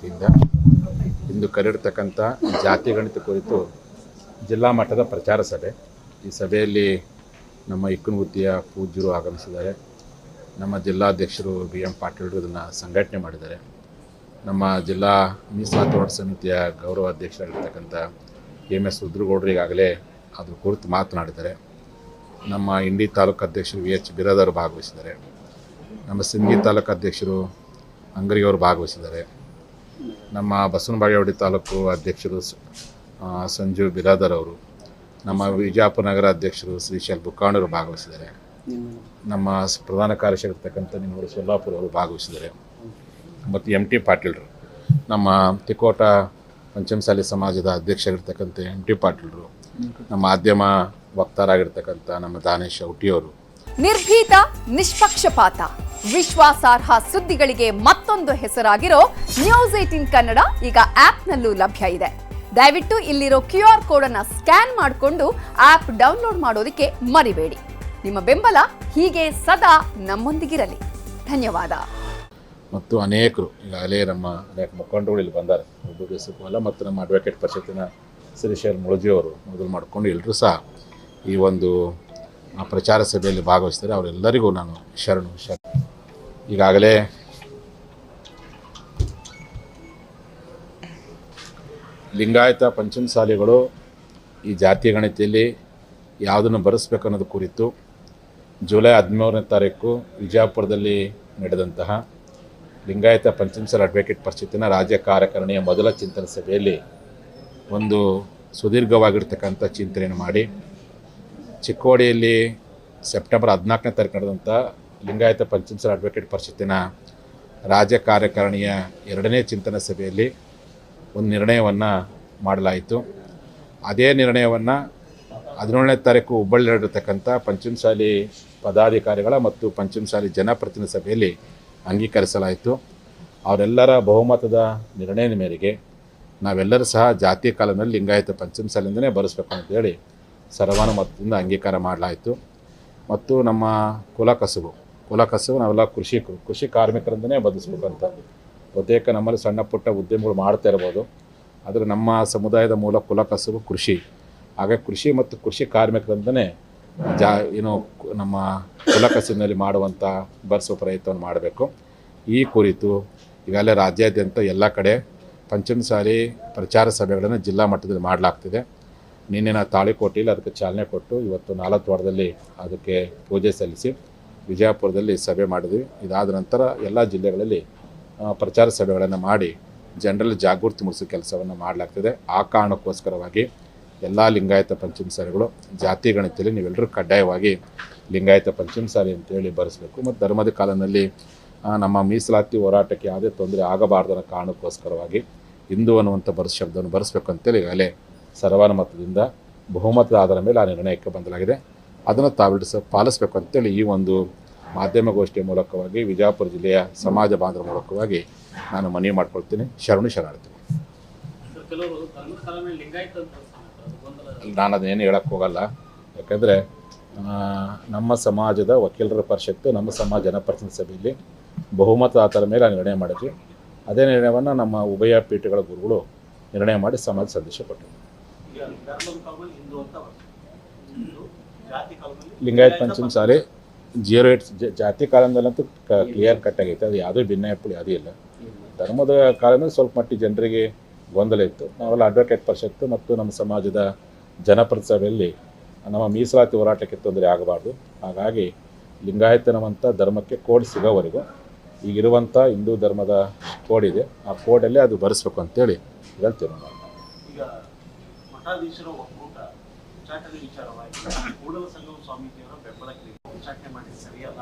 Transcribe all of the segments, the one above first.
ವತಿಯಿಂದ ಇಂದು ಕರೆದಿರ್ತಕ್ಕಂಥ ಜಾತಿ ಗಣಿತ ಕುರಿತು ಜಿಲ್ಲಾ ಮಟ್ಟದ ಪ್ರಚಾರ ಸಭೆ. ಈ ಸಭೆಯಲ್ಲಿ ನಮ್ಮ ಇಕ್ಕನಗುತ್ತಿಯ ಪೂಜ್ಯರು ಆಗಮಿಸಿದ್ದಾರೆ. ನಮ್ಮ ಜಿಲ್ಲಾಧ್ಯಕ್ಷರು BM ಪಾಟೀಲರು ಇದನ್ನು ಸಂಘಟನೆ ಮಾಡಿದ್ದಾರೆ. ನಮ್ಮ ಜಿಲ್ಲಾ ಮೀಸಲಾತಿ ಹೋರಾಟ ಸಮಿತಿಯ ಗೌರವ ಅಧ್ಯಕ್ಷರಾಗಿರ್ತಕ್ಕಂಥ MS ರುದ್ರಗೌಡರು ಈಗಾಗಲೇ ಅದ್ರ ಕುರಿತು ಮಾತನಾಡಿದ್ದಾರೆ. ನಮ್ಮ ಇಂಡಿ ತಾಲೂಕು ಅಧ್ಯಕ್ಷರು VH ಬಿರಾದರ್ ಭಾಗವಹಿಸಿದ್ದಾರೆ. ನಮ್ಮ ಸಿಂದಗಿ ತಾಲೂಕು ಅಧ್ಯಕ್ಷರು ಅಂಗರಿಯವರು ಭಾಗವಹಿಸಿದ್ದಾರೆ. ನಮ್ಮ ಬಸವನಬಾಗೇವಾಡಿ ತಾಲೂಕು ಅಧ್ಯಕ್ಷರು ಸಂಜು ಬಿರಾದರ್ ಅವರು, ನಮ್ಮ ವಿಜಯಪುರ ನಗರ ಅಧ್ಯಕ್ಷರು ಶ್ರೀಶೈಲ್ ಬುಕ್ಕಾಣರು ಭಾಗವಹಿಸಿದ್ದಾರೆ. ನಮ್ಮ ಪ್ರಧಾನ ಕಾರ್ಯದರ್ಶಿಯಾಗಿರ್ತಕ್ಕಂಥ ನಿಮ್ಮೂರು ಸೊಲ್ಲಾಪುರ ಅವರು ಭಾಗವಹಿಸಿದ್ದಾರೆ. ಮತ್ತು MT ಪಾಟೀಲರು, ನಮ್ಮ ತಿಕೋಟ ಪಂಚಮಸಾಲಿ ಸಮಾಜದ ಅಧ್ಯಕ್ಷರಾಗಿರ್ತಕ್ಕಂಥ MT ಪಾಟೀಲರು, ನಮ್ಮ ಮಾಧ್ಯಮ ವಕ್ತಾರಾಗಿರ್ತಕ್ಕಂಥ ನಮ್ಮ ದಾನೇಶ್ ಔಟಿಯವರು. ನಿರ್ಭೀತ, ನಿಷ್ಪಕ್ಷಪಾತ, ವಿಶ್ವಾಸಾರ್ಹ ಸುದ್ದಿಗಳಿಗೆ ಮತ್ತೊಂದು ಹೆಸರಾಗಿರೋ News18 ಕನ್ನಡ ಈಗ ಆಪ್ನಲ್ಲೂ ಲಭ್ಯ ಇದೆ. ದಯವಿಟ್ಟು ಇಲ್ಲಿರೋ QR ಕೋಡ್ ಅನ್ನು ಸ್ಕ್ಯಾನ್ ಮಾಡಿಕೊಂಡು ಆಪ್ ಡೌನ್ಲೋಡ್ ಮಾಡೋದಕ್ಕೆ ಮರಿಬೇಡಿ. ನಿಮ್ಮ ಬೆಂಬಲ ಹೀಗೆ ಸದಾ ನಮ್ಮೊಂದಿಗಿರಲಿ. ಧನ್ಯವಾದ. ಮತ್ತು ಅನೇಕರು ಈಗಾಗಲೇ ನಮ್ಮ ಅನೇಕ ಮುಖಂಡರು ಇಲ್ಲಿ ಬಂದ್ದಾರೆ. ಒಬ್ಬರು ಹೆಸರು ಮತ್ತು ನಮ್ಮ ಅಡ್ವೊಕೇಟ್ ಪರಿಷತ್ತಿನ ಶ್ರೀಶೈಲ್ ಮುಳಜಿಯವರು ಮೊದಲು ಮಾಡಿಕೊಂಡು ಎಲ್ಲರೂ ಸಹ ಈ ಒಂದು ಪ್ರಚಾರ ಸಭೆಯಲ್ಲಿ ಭಾಗವಹಿಸ್ತಾರೆ. ಅವರೆಲ್ಲರಿಗೂ ನಾನು ಶರಣು. ಈಗಾಗಲೇ ಲಿಂಗಾಯತ ಪಂಚಮಸಾಲಿಗಳು ಈ ಜಾತಿ ಗಣತಿಯಲ್ಲಿ ಯಾವುದನ್ನು ಬರೆಸ್ಬೇಕು ಅನ್ನೋದು ಕುರಿತು ಜುಲೈ 13ನೇ ತಾರೀಕು ವಿಜಯಪುರದಲ್ಲಿ ನಡೆದಂತಹ ಲಿಂಗಾಯತ ಪಂಚಮಸಾಲಿ ಅಡ್ವೊಕೇಟ್ ಪರಿಷತ್ತಿನ ರಾಜ್ಯ ಕಾರ್ಯಕಾರಿಣಿಯ ಮೊದಲ ಚಿಂತನೆ ಸಭೆಯಲ್ಲಿ ಒಂದು ಸುದೀರ್ಘವಾಗಿರ್ತಕ್ಕಂಥ ಚಿಂತನೆಯನ್ನು ಮಾಡಿ ಚಿಕ್ಕೋಡಿಯಲ್ಲಿ ಸೆಪ್ಟೆಂಬರ್ 14ನೇ ತಾರೀಕು ನಡೆದಂಥ ಲಿಂಗಾಯತ ಪಂಚಮಸಾಲಿ ಅಡ್ವೊಕೇಟ್ ಪರಿಷತ್ತಿನ ರಾಜ್ಯ ಕಾರ್ಯಕಾರಿಣಿಯ 2ನೇ ಚಿಂತನೆ ಸಭೆಯಲ್ಲಿ ಒಂದು ನಿರ್ಣಯವನ್ನು ಮಾಡಲಾಯಿತು. ಅದೇ ನಿರ್ಣಯವನ್ನು 17ನೇ ತಾರೀಕು ಹುಬ್ಬಳ್ಳಿಯಲ್ಲಿರತಕ್ಕಂಥ ಪಂಚಮಸಾಲಿ ಪದಾಧಿಕಾರಿಗಳ ಮತ್ತು ಪಂಚಮಸಾಲಿ ಜನಪ್ರತಿನಿಧಿ ಸಭೆಯಲ್ಲಿ ಅಂಗೀಕರಿಸಲಾಯಿತು. ಅವರೆಲ್ಲರ ಬಹುಮತದ ನಿರ್ಣಯದ ಮೇರೆಗೆ ನಾವೆಲ್ಲರೂ ಸಹ ಜಾತಿ ಕಾಲದಲ್ಲಿ ಲಿಂಗಾಯತ ಪಂಚಮಸಾಲಿಯಿಂದಲೇ ಬರೆಸ್ಬೇಕು ಅಂತೇಳಿ ಸರ್ವಾನುಮತದಿಂದ ಅಂಗೀಕಾರ ಮಾಡಲಾಯಿತು. ಮತ್ತು ನಮ್ಮ ಕುಲ ಕಸುಬು ನಾವೆಲ್ಲ ಕೃಷಿ ಕಾರ್ಮಿಕರಿಂದನೇ ಬದಲಿಸ್ಬೇಕಂತ ಬಹುತೇಕ ನಮ್ಮಲ್ಲಿ ಸಣ್ಣ ಪುಟ್ಟ ಉದ್ಯಮಗಳು ಮಾಡ್ತಾ ಇರ್ಬೋದು. ಆದರೆ ನಮ್ಮ ಸಮುದಾಯದ ಮೂಲ ಕುಲ ಕಸುಬು ಕೃಷಿ. ಹಾಗಾಗಿ ಕೃಷಿ ಮತ್ತು ಕೃಷಿ ಕಾರ್ಮಿಕರಿಂದನೇ ನಮ್ಮ ಕುಲ ಕಸುಬಿನಲ್ಲಿ ಮಾಡುವಂಥ ಬರೆಸುವ ಪ್ರಯತ್ನವನ್ನು ಮಾಡಬೇಕು. ಈ ಕುರಿತು ಈಗಾಗಲೇ ರಾಜ್ಯಾದ್ಯಂತ ಎಲ್ಲ ಕಡೆ ಪಂಚಮಸಾಲಿ ಪ್ರಚಾರ ಸಭೆಗಳನ್ನು ಜಿಲ್ಲಾ ಮಟ್ಟದಲ್ಲಿ ಮಾಡಲಾಗ್ತಿದೆ. ನಿನ್ನೆ ತಾಳಿಕೋಟೆಯಲ್ಲಿ ಅದಕ್ಕೆ ಚಾಲನೆ ಕೊಟ್ಟು ಇವತ್ತು 4 ವಾರದಲ್ಲಿ ಅದಕ್ಕೆ ಪೂಜೆ ಸಲ್ಲಿಸಿ ವಿಜಯಪುರದಲ್ಲಿ ಸಭೆ ಮಾಡಿದ್ವಿ. ಇದಾದ ನಂತರ ಎಲ್ಲ ಜಿಲ್ಲೆಗಳಲ್ಲಿ ಪ್ರಚಾರ ಸಭೆಗಳನ್ನು ಮಾಡಿ ಜನರಲ್ಲಿ ಜಾಗೃತಿ ಮೂಡಿಸೋ ಕೆಲಸವನ್ನು ಮಾಡಲಾಗ್ತದೆ. ಆ ಕಾರಣಕ್ಕೋಸ್ಕರವಾಗಿ ಎಲ್ಲ ಲಿಂಗಾಯತ ಪಂಚಮಸಾಲಿಗಳು ಜಾತಿ ಗಣಿತದಲ್ಲಿ ನೀವೆಲ್ಲರೂ ಕಡ್ಡಾಯವಾಗಿ ಲಿಂಗಾಯತ ಪಂಚಮಸಾಲಿ ಅಂತೇಳಿ ಬರೆಸಬೇಕು. ಮತ್ತು ಧರ್ಮದ ಕಾಲದಲ್ಲಿ ನಮ್ಮ ಮೀಸಲಾತಿ ಹೋರಾಟಕ್ಕೆ ಯಾವುದೇ ತೊಂದರೆ ಆಗಬಾರ್ದು ಅನ್ನೋ ಕಾರಣಕ್ಕೋಸ್ಕರವಾಗಿ ಹಿಂದೂ ಅನ್ನುವಂಥ ಶಬ್ದವನ್ನು ಬರೆಸಬೇಕು ಅಂತೇಳಿ ಈಗಾಗಲೇ ಸರ್ವಾನುಮತದಿಂದ ಬಹುಮತದ ಆಧಾರದ ಮೇಲೆ ಆ ನಿರ್ಣಯಕ್ಕೆ ಬಂದಲಾಗಿದೆ. ಅದನ್ನು ತಾವೆಲ್ಲರೂ ಪಾಲಿಸಬೇಕು ಅಂತೇಳಿ ಈ ಒಂದು ಮಾಧ್ಯಮಗೋಷ್ಠಿಯ ಮೂಲಕವಾಗಿ ವಿಜಯಪುರ ಜಿಲ್ಲೆಯ ಸಮಾಜ ಬಾಂಧವರ ಮೂಲಕವಾಗಿ ನಾನು ಮನವಿ ಮಾಡ್ಕೊಳ್ತೀನಿ. ಶರಣಾರ್ಥಿ. ನಾನು ಅದನ್ನೇನು ಹೇಳಕ್ಕೆ ಹೋಗಲ್ಲ. ಯಾಕಂದರೆ ನಮ್ಮ ಸಮಾಜದ ವಕೀಲರ ಪರಿಷತ್ತು ನಮ್ಮ ಸಮಾಜ ಜನಪ್ರತಿನಿಧಿ ಸಭೆಯಲ್ಲಿ ಬಹುಮತದ ಆಧಾರದ ಮೇಲೆ ನಿರ್ಣಯ ಮಾಡಿದ್ವಿ. ಅದೇ ನಿರ್ಣಯವನ್ನು ನಮ್ಮ ಉಭಯ ಪೀಠಗಳ ಗುರುಗಳು ನಿರ್ಣಯ ಮಾಡಿ ಸಮಾಜ ಸಂದೇಶ ಕೊಟ್ಟರು. ಲಿಂಗಾಯತ ಪಂಚಮಸಾಲಿ 08 ಜಾತಿ ಕಾಲದಲ್ಲಂತೂ ಕ್ಲಿಯರ್ ಕಟ್ ಆಗೈತೆ. ಅದು ಯಾವುದೇ ಭಿನ್ನಾಭಿಪ್ರಾಯ ಯಾವುದೂ ಇಲ್ಲ. ಧರ್ಮದ ಕಾಲದಲ್ಲಿ ಸ್ವಲ್ಪ ಮಟ್ಟಿಗೆ ಜನರಿಗೆ ಗೊಂದಲ ಇತ್ತು. ನಾವೆಲ್ಲ ಅಡ್ವೊಕೇಟ್ ಪರಿಷತ್ತು ಮತ್ತು ನಮ್ಮ ಸಮಾಜದ ಜನಪ್ರತಿನಿಧಿ ಸಭೆಯಲ್ಲಿ ನಮ್ಮ ಮೀಸಲಾತಿ ಹೋರಾಟಕ್ಕೆ ತೊಂದರೆ ಆಗಬಾರ್ದು. ಹಾಗಾಗಿ ಲಿಂಗಾಯತನವಂಥ ಧರ್ಮಕ್ಕೆ ಕೋಡ್ ಸಿಗೋವರೆಗೂ ಈಗಿರುವಂಥ ಹಿಂದೂ ಧರ್ಮದ ಕೋಡ್ ಇದೆ, ಆ ಕೋಡಲ್ಲೇ ಅದು ಬರೆಸ್ಬೇಕು ಅಂತೇಳಿ ಹೇಳ್ತೀವಿ. ಈಗ ಮಠಾಧೀಶರ ಒಕ್ಕೂಟ ಉಚ್ಚಾಟನೆ ವಿಚಾರವಾಗಿ ಕೂಡಲ ಸಂಗಮ ಸ್ವಾಮೀಜಿಯವರ ಬೆಂಬಲಕ್ಕೆ ಉಚ್ಚಾಟನೆ ಮಾಡಿ ಸರಿಯಲ್ಲ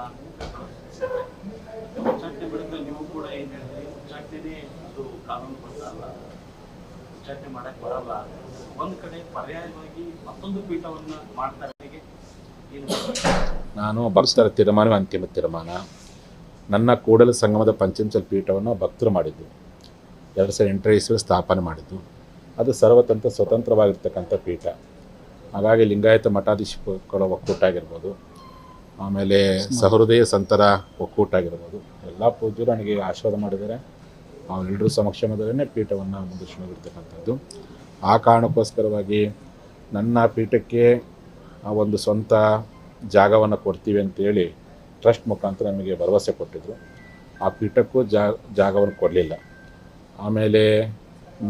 ಉಚ್ಚಾಟನೆ ಬಳಿಕ ನೀವು ಕೂಡ ಏನು ಹೇಳಿದ್ರಿ, ಉಚ್ಚಾಟನೆ ಅದು ಕಾನೂನುಬದ್ಧ ಅಲ್ಲ, ಉಚ್ಚಾಟನೆ ಮಾಡಕ್ಕೆ ಬರಲ್ಲ. ಒಂದು ಕಡೆ ಪರ್ಯಾಯವಾಗಿ ಮತ್ತೊಂದು ಪೀಠವನ್ನು ಮಾಡ್ತಾರೆ. ನಾನು ಭಕ್ತರ ತೀರ್ಮಾನವೇ ಅಂತಿಮ ತೀರ್ಮಾನ. ನನ್ನ ಕೂಡಲ ಸಂಗಮದ ಪಂಚಮಸಾಲಿ ಪೀಠವನ್ನು ಭಕ್ತರು ಮಾಡಿದ್ದು 2008 ಸ್ಥಾಪನೆ ಮಾಡಿದ್ದು. ಅದು ಸರ್ವತಂತ್ರ ಸ್ವತಂತ್ರವಾಗಿರ್ತಕ್ಕಂಥ ಪೀಠ. ಹಾಗಾಗಿ ಲಿಂಗಾಯತ ಮಠಾಧೀಶಗಳ ಒಕ್ಕೂಟ ಆಗಿರ್ಬೋದು, ಆಮೇಲೆ ಸಹೃದಯ ಸಂತರ ಒಕ್ಕೂಟ ಆಗಿರ್ಬೋದು, ಎಲ್ಲ ಪೂಜ್ಯರು ನನಗೆ ಆಶೀರ್ವಾದ ಮಾಡಿದ್ದಾರೆ. ಅವರೆಲ್ಲರೂ ಸಮಕ್ಷಮದಲ್ಲೇ ಪೀಠವನ್ನು ಮುಂದುವರಿಸಿರ್ತಕ್ಕಂಥದ್ದು. ಆ ಕಾರಣಕ್ಕೋಸ್ಕರವಾಗಿ ನನ್ನ ಪೀಠಕ್ಕೆ ಒಂದು ಸ್ವಂತ ಜಾಗವನ್ನು ಕೊಡ್ತೀವಿ ಅಂತೇಳಿ ಟ್ರಸ್ಟ್ ಮುಖಾಂತರ ನಮಗೆ ಭರವಸೆ ಕೊಟ್ಟಿದ್ದರು. ಆ ಪೀಠಕ್ಕೂ ಜಾಗವನ್ನು ಕೊಡಲಿಲ್ಲ. ಆಮೇಲೆ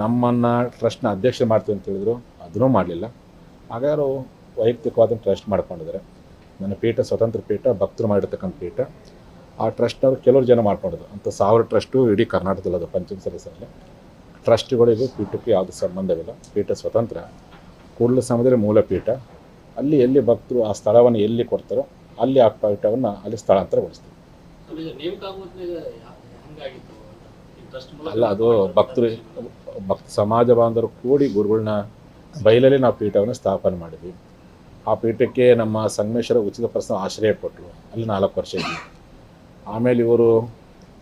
ನಮ್ಮನ್ನು ಟ್ರಸ್ಟ್ನ ಅಧ್ಯಕ್ಷ ಮಾಡ್ತೀವಿ ಅಂತ ಹೇಳಿದ್ರು, ಅದನ್ನೂ ಮಾಡಲಿಲ್ಲ. ಹಾಗಾದ್ರು ವೈಯಕ್ತಿಕವಾದ ಟ್ರಸ್ಟ್ ಮಾಡ್ಕೊಂಡಿದ್ದಾರೆ. ನನ್ನ ಪೀಠ ಸ್ವತಂತ್ರ ಪೀಠ, ಭಕ್ತರು ಮಾಡಿರ್ತಕ್ಕಂಥ ಪೀಠ. ಆ ಟ್ರಸ್ಟ್ನವರು ಕೆಲವರು ಜನ ಮಾಡ್ಕೊಂಡಿದ್ರು. ಅಂಥ 1000 ಟ್ರಸ್ಟು ಇಡೀ ಕರ್ನಾಟಕದಲ್ಲದು ಪಂಚಮಸಾಲಿ ಸಭೆ. ಟ್ರಸ್ಟ್ಗಳಿಗೂ ಪೀಠಕ್ಕೂ ಯಾವುದೇ ಸಂಬಂಧವಿಲ್ಲ. ಪೀಠ ಸ್ವತಂತ್ರ. ಕೂಡಲ ಸಂಗಮದಲ್ಲಿ ಮೂಲ ಪೀಠ. ಅಲ್ಲಿ ಎಲ್ಲಿ ಭಕ್ತರು ಆ ಸ್ಥಳವನ್ನು ಎಲ್ಲಿ ಕೊಡ್ತಾರೋ ಅಲ್ಲಿ ಆ ಪೀಠವನ್ನು ಅಲ್ಲಿ ಸ್ಥಳಾಂತರಗೊಳಿಸ್ತೀವಿ. ಅಲ್ಲ, ಅದು ಭಕ್ತ ಸಮಾಜ ಬಾಂಧವರು ಕೂಡಿ ಗುರುಗಳನ್ನ ಬೈಲಲ್ಲಿ ನಾವು ಪೀಠವನ್ನು ಸ್ಥಾಪನೆ ಮಾಡಿದ್ವಿ. ಆ ಪೀಠಕ್ಕೆ ನಮ್ಮ ಸಂಗಮೇಶ್ವರ ಉಚಿತ ಪ್ರಶ್ನೆ ಆಶ್ರಯ ಕೊಟ್ಟರು. ಅಲ್ಲಿ 4 ವರ್ಷ ಇದ್ವಿ. ಆಮೇಲೆ ಇವರು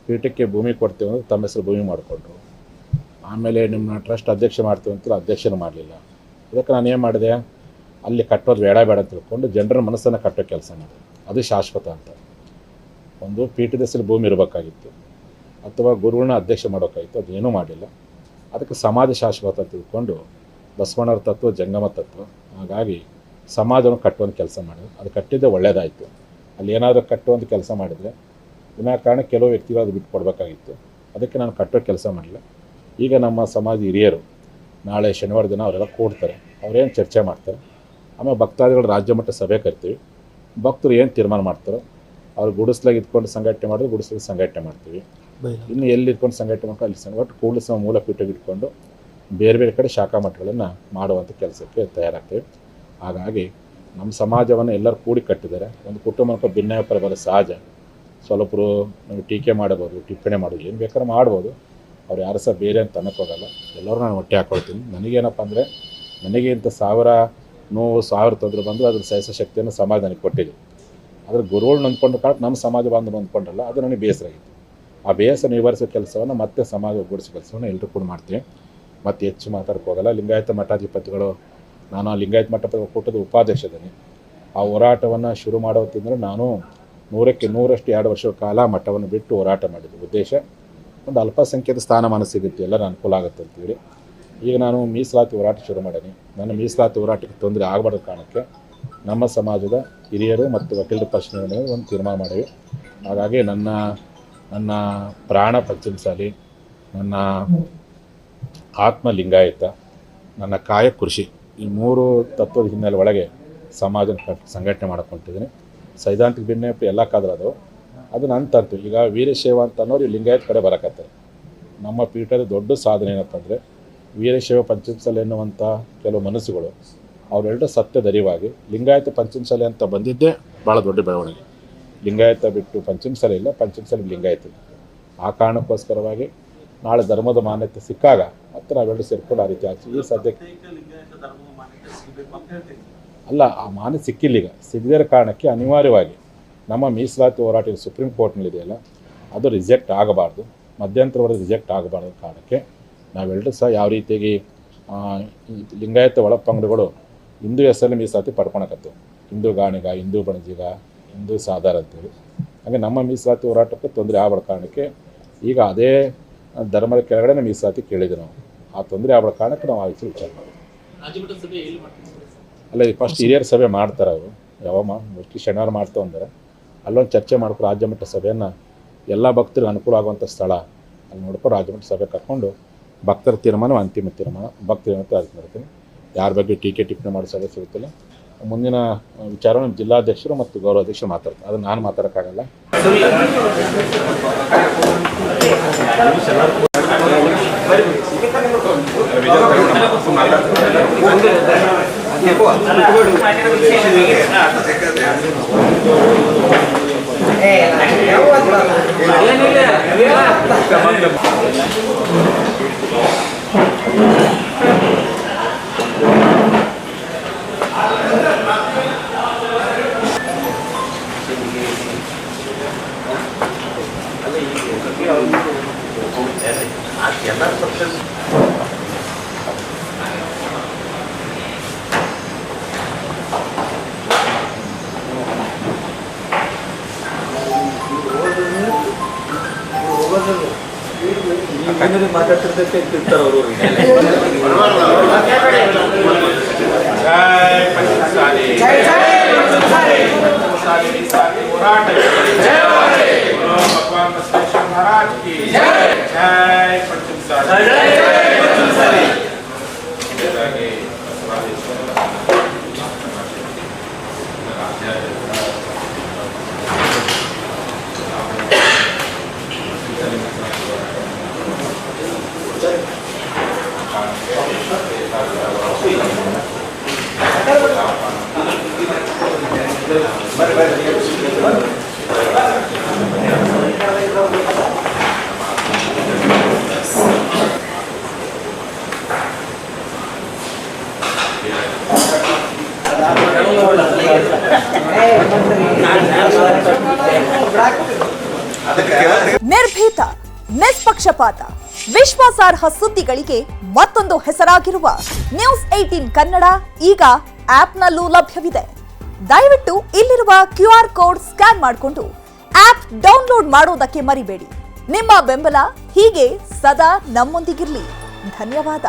ಪೀಠಕ್ಕೆ ಭೂಮಿ ಕೊಡ್ತೀವಿ ಅಂದರೆ ತಮ್ಮ ಹೆಸರು ಭೂಮಿ ಮಾಡಿಕೊಂಡ್ರು. ಆಮೇಲೆ ನಿಮ್ಮ ಟ್ರಸ್ಟ್ ಅಧ್ಯಕ್ಷ ಮಾಡ್ತೀವಿ ಅಂತ ಅಧ್ಯಕ್ಷನೂ ಮಾಡಲಿಲ್ಲ. ಇದಕ್ಕೆ ನಾನು ಏನು ಮಾಡಿದೆ, ಅಲ್ಲಿ ಕಟ್ಟೋದು ಬೇಡ ಅಂತ ತಿಳ್ಕೊಂಡು ಜನರ ಮನಸ್ಸನ್ನು ಕಟ್ಟೋ ಕೆಲಸ ಮಾಡಿದೆ. ಅದು ಶಾಶ್ವತ ಅಂತ. ಒಂದು ಪೀಠದ ಹೆಸರು ಭೂಮಿ ಇರಬೇಕಾಗಿತ್ತು, ಅಥವಾ ಗುರುಗಳನ್ನ ಅಧ್ಯಕ್ಷ ಮಾಡೋಕ್ಕಾಗಿತ್ತು. ಅದೇನೂ ಮಾಡಲಿಲ್ಲ. ಅದಕ್ಕೆ ಸಮಾಜ ಶಾಶ್ವತ ಅಂತ ತಿಳ್ಕೊಂಡು ಬಸವಣ್ಣರ ತತ್ವ ಜಂಗಮ ತತ್ವ. ಹಾಗಾಗಿ ಸಮಾಜವನ್ನು ಕಟ್ಟುವಂಥ ಕೆಲಸ ಮಾಡಿದೆ. ಅದು ಕಟ್ಟಿದ್ದೆ ಒಳ್ಳೆಯದಾಯಿತು. ಅಲ್ಲಿ ಏನಾದರೂ ಕಟ್ಟುವಂಥ ಕೆಲಸ ಮಾಡಿದರೆ ವಿನಾಕಾರಣ ಕೆಲವು ವ್ಯಕ್ತಿಗಳು ಅದು ಬಿಟ್ಟು ಕೊಡಬೇಕಾಗಿತ್ತು. ಅದಕ್ಕೆ ನಾನು ಕಟ್ಟೋ ಕೆಲಸ ಮಾಡಲಿಲ್ಲ. ಈಗ ನಮ್ಮ ಸಮಾಜ ಹಿರಿಯರು ನಾಳೆ ಶನಿವಾರ ದಿನ ಅವರೆಲ್ಲ ಕೂಡ್ತಾರೆ. ಅವರೇನು ಚರ್ಚೆ ಮಾಡ್ತಾರೆ. ಆಮೇಲೆ ಭಕ್ತಾದಿಗಳು ರಾಜ್ಯ ಮಟ್ಟ ಸಭೆ ಕರಿತೀವಿ. ಭಕ್ತರು ಏನು ತೀರ್ಮಾನ ಮಾಡ್ತಾರೋ ಅವ್ರು ಗುಡಿಸ್ಲಾಗ ಇದ್ಕೊಂಡು ಸಂಘಟನೆ ಮಾಡಿದ್ರೆ ಗುಡಿಸ್ಲಾಗ ಸಂಘಟನೆ ಮಾಡ್ತೀವಿ. ಇನ್ನು ಎಲ್ಲಿ ಇದ್ಕೊಂಡು ಸಂಘಟನೆ ಮಾಡ್ಕೊಂಡು ಅಲ್ಲಿ ಒಟ್ಟು ಕೂಡಲ ಮೂಲ ಪೀಠಕ್ಕೆ ಇಟ್ಕೊಂಡು ಬೇರೆ ಬೇರೆ ಕಡೆ ಶಾಖಾ ಮಠಗಳನ್ನು ಮಾಡುವಂಥ ಕೆಲಸಕ್ಕೆ ತಯಾರಾಗ್ತೇವೆ. ಹಾಗಾಗಿ ನಮ್ಮ ಸಮಾಜವನ್ನು ಎಲ್ಲರೂ ಕೂಡಿ ಕಟ್ಟಿದ್ದಾರೆ. ಒಂದು ಕುಟುಂಬಕ್ಕೆ ಭಿನ್ನಾಭಿಪ್ರಾಯ ಬರೋ ಸಹಜ. ಸ್ವಲ್ಪರು ನಾವು ಟೀಕೆ ಮಾಡಬಹುದು, ಟಿಪ್ಪಣಿ ಮಾಡೋದು, ಏನು ಬೇಕಾದ್ರೂ ಮಾಡ್ಬೋದು. ಅವ್ರು ಯಾರು ಸಹ ಬೇರೆ ಅಂತ ಅನ್ನೋಕ್ಕೋಗಲ್ಲ. ಎಲ್ಲರೂ ನಾನು ಹೊಟ್ಟೆ ಹಾಕ್ಕೊಳ್ತೀನಿ. ನನಗೇನಪ್ಪ ಅಂದರೆ, ನನಗೆ ಇಂಥ 1000 ನೋವು 1000 ತೊಂದರೆ ಬಂದರೂ ಅದ್ರ ಸಹಿಸೋ ಶಕ್ತಿಯನ್ನು ಸಮಾಜ ನನಗೆ ಕೊಟ್ಟಿದೆ. ಆದರೆ ಗುರುಗಳು ನಂದ್ಕೊಂಡು ಕಾಲಕ್ಕೆ ನಮ್ಮ ಸಮಾಜ ಬಾಂಧವರು ಅಂದ್ಕೊಂಡಲ್ಲ, ಅದು ನನಗೆ ಬೇಸರ ಆಗಿತ್ತು. ಆ ಬೇಸರ ನಿವಾರಿಸೋ ಕೆಲಸವನ್ನು ಮತ್ತೆ ಸಮಾಜ ಒಗ್ಗೂಡಿಸೋ ಕೆಲಸವನ್ನು ಎಲ್ಲರೂ ಕೂಡ ಮಾಡ್ತೀನಿ. ಮತ್ತು ಹೆಚ್ಚು ಮಾತಾಡ್ಕೋಗಲ್ಲ. ಲಿಂಗಾಯತ ಮಠಾಧಿಪತಿಗಳು, ನಾನು ಆ ಲಿಂಗಾಯತ ಮಠ ಒಕ್ಕೂಟದ ಉಪಾಧ್ಯಕ್ಷದ್ದೀನಿ. ಆ ಹೋರಾಟವನ್ನು ಶುರು ಮಾಡೋತ್ತಿಂದರೆ ನಾನು 100ಕ್ಕೆ 100ರಷ್ಟು 2 ವರ್ಷಗಳ ಕಾಲ ಮಠವನ್ನು ಬಿಟ್ಟು ಹೋರಾಟ ಮಾಡಿದ್ದೆ. ಉದ್ದೇಶ ಒಂದು ಅಲ್ಪಸಂಖ್ಯಾತ ಸ್ಥಾನಮಾನ ಸಿಗುತ್ತೆ, ಎಲ್ಲರ ಅನುಕೂಲ ಆಗುತ್ತೆ ಅಂತೇಳಿ. ಈಗ ನಾನು ಮೀಸಲಾತಿ ಹೋರಾಟ ಶುರು ಮಾಡೀನಿ. ನನ್ನ ಮೀಸಲಾತಿ ಹೋರಾಟಕ್ಕೆ ತೊಂದರೆ ಆಗಬಾರ್ದು ಕಾರಣಕ್ಕೆ ನಮ್ಮ ಸಮಾಜದ ಹಿರಿಯರು ಮತ್ತು ವಕೀಲರ ಪರಿಷತ್ತಿನ ಒಂದು ತೀರ್ಮಾನ ಮಾಡಿವಿ. ಹಾಗಾಗಿ ನನ್ನ ಪ್ರಾಣ ಪಂಚಮಸಾಲಿ, ನನ್ನ ಆತ್ಮ ಲಿಂಗಾಯತ, ನನ್ನ ಕಾಯ ಕೃಷಿ, ಈ 3 ತತ್ವದ ಹಿನ್ನೆಲೆ ಒಳಗೆ ಸಮಾಜನ ಸಂಘಟನೆ ಮಾಡ್ಕೊತಿದ್ದೀನಿ. ಸೈದ್ಧಾಂತಿಕ ಭಿನ್ನಾಭಿಪ್ರಾಯ ಎಲ್ಲ ಕಾದ್ರದು ಅದು ನನ್ನ ತಂತು. ಈಗ ವೀರಶೈವ ಅಂತ ಅನ್ನೋರು ಲಿಂಗಾಯತ ಕಡೆ ಬರಕತ್ತಾರೆ. ನಮ್ಮ ಪೀಠದ ದೊಡ್ಡ ಸಾಧನೆ ಏನಪ್ಪ ಅಂದರೆ, ವೀರಶೈವ ಪಂಚಮಸಾಲಿ ಎನ್ನುವಂಥ ಕೆಲವು ಮನಸ್ಸುಗಳು ಅವರೆಲ್ಲರೂ ಸತ್ಯದರಿವಾಗಿ ಲಿಂಗಾಯತ ಪಂಚಮಸಾಲಿ ಅಂತ ಬಂದಿದ್ದೇ ಭಾಳ ದೊಡ್ಡ ಬೆಳವಣಿಗೆ. ಲಿಂಗಾಯತ ಬಿಟ್ಟು ಪಂಚಮಸಾಲಿ ಇಲ್ಲ, ಪಂಚಮಸಾಲಿ ಲಿಂಗಾಯತ ಇಲ್ಲ. ಆ ಕಾರಣಕ್ಕೋಸ್ಕರವಾಗಿ ನಾಳೆ ಧರ್ಮದ ಮಾನ್ಯತೆ ಸಿಕ್ಕಾಗ ಮತ್ತೆ ನಾವೆಲ್ಲರೂ ಸೇರ್ಕೊಂಡು ಆ ರೀತಿ ಆಗ್ತೀವಿ. ಈ ಸದ್ಯಕ್ಕೆ ಅಲ್ಲ, ಆ ಮಾನ್ಯತೆ ಸಿಕ್ಕಿಲ್ಲ. ಈಗ ಸಿಗದೇ ಇರೋ ಕಾರಣಕ್ಕೆ ಅನಿವಾರ್ಯವಾಗಿ ನಮ್ಮ ಮೀಸಲಾತಿ ಹೋರಾಟ ಸುಪ್ರೀಂ ಕೋರ್ಟ್ನಲ್ಲಿದೆಯಲ್ಲ, ಅದು ರಿಜೆಕ್ಟ್ ಆಗಬಾರ್ದು, ಮಧ್ಯಂತರವರೆಗೆ ರಿಜೆಕ್ಟ್ ಆಗಬಾರ್ದು ಕಾರಣಕ್ಕೆ ನಾವೆಲ್ಲರೂ ಸಹ ಯಾವ ರೀತಿಯಾಗಿ ಲಿಂಗಾಯತ ಒಳಪಂಗಡಗಳು ಹಿಂದೂ ಹೆಸರಲ್ಲಿ ಮೀಸಲಾತಿ ಪಡ್ಕೊಳಕತ್ತೇವೆ. ಹಿಂದೂ ಗಾಣಿಗ, ಹಿಂದೂ ಬಣಜಿಗ, ಹಿಂದೂ ಸಾಧಾರ ಅಂತೇಳಿ. ಹಾಗೆ ನಮ್ಮ ಮೀಸಲಾತಿ ಹೋರಾಟಕ್ಕೆ ತೊಂದರೆ ಆಗಬಾರ್ದು ಕಾರಣಕ್ಕೆ ಈಗ ಅದೇ ಧರ್ಮದ ಕೆಳಗಡೆ ಮೀಸಲಾತಿ ಕೇಳಿದ್ವಿ ನಾವು. ಆ ತೊಂದರೆ ಆಗಬಾರ್ದು ಕಾರಣಕ್ಕೆ ನಾವು ಆ ವಿಚಾರ ಮಾಡಿದ್ವಿ. ಅಲ್ಲ, ಈಗ ಫಸ್ಟ್ ಹಿರಿಯರ ಸಭೆ ಮಾಡ್ತಾರೆ ಅವರು. ಮೋಸ್ಟ್ಲಿ ಶನಿವಾರ ಮಾಡ್ತಾವೆ ಅಂದರೆ ಅಲ್ಲೊಂದು ಚರ್ಚೆ ಮಾಡ್ಕೊಂಡು ರಾಜ್ಯ ಮಟ್ಟ ಸಭೆಯನ್ನು ಎಲ್ಲ ಭಕ್ತರಿಗೆ ಅನುಕೂಲ ಆಗುವಂಥ ಸ್ಥಳ ಅಲ್ಲಿ ನೋಡ್ಕೊಂಡು ರಾಜ್ಯ ಮಟ್ಟ ಸಭೆ ಕರ್ಕೊಂಡು ಭಕ್ತರ ತೀರ್ಮಾನ ಅಂತಿಮ ತೀರ್ಮಾನ ಭಕ್ತರ ಅದಕ್ಕೆ ಮಾಡ್ತೀನಿ. ಯಾರ ಬಗ್ಗೆ ಟೀಕೆ ಟಿಪ್ಪಣಿ ಮಾಡೋ ಸಭೆ ಸಿಗುತ್ತಿಲ್ಲ. ಮುಂದಿನ ವಿಚಾರ ನಮ್ಮ ಜಿಲ್ಲಾಧ್ಯಕ್ಷರು ಮತ್ತು ಗೌರವಾಧ್ಯಕ್ಷರು ಮಾತಾಡ್ತಾರೆ. ಅದು ನಾನು ಮಾತಾಡೋಕ್ಕಾಗಲ್ಲ. ಕನ್ನಡ ಮಾತಾಡ್ತಿರ್ತೈತೆ ತಿಂತಾರ ಅವರು. ಜೈ ಪಂಚಮಸಾಲಿ ಹೋರಾಟ ಭಗವಾನ್ ಬಸವೇಶ್ವರ ಮಹಾರಾಜ್ ಕಿ ಜೈ ಪಂಚಮಸಾಲಿ. ನಿರ್ಭೀತ, ನಿಷ್ಪಕ್ಷಪಾತ, ವಿಶ್ವಾಸಾರ್ಹ ಸುದ್ದಿಗಳಿಗೆ ಮತ್ತೊಂದು ಹೆಸರಾಗಿರುವ ನ್ಯೂಸ್ 18 ಕನ್ನಡ ಈಗ ಆಪ್ನಲ್ಲೂ ಲಭ್ಯವಿದೆ. ದಯವಿಟ್ಟು ಇಲ್ಲಿರುವ QR ಕೋಡ್ ಸ್ಕ್ಯಾನ್ ಮಾಡಿಕೊಂಡು ಆಪ್ ಡೌನ್ಲೋಡ್ ಮಾಡೋದಕ್ಕೆ ಮರಿಬೇಡಿ. ನಿಮ್ಮ ಬೆಂಬಲ ಹೀಗೆ ಸದಾ ನಮ್ಮೊಂದಿಗಿರಲಿ. ಧನ್ಯವಾದ.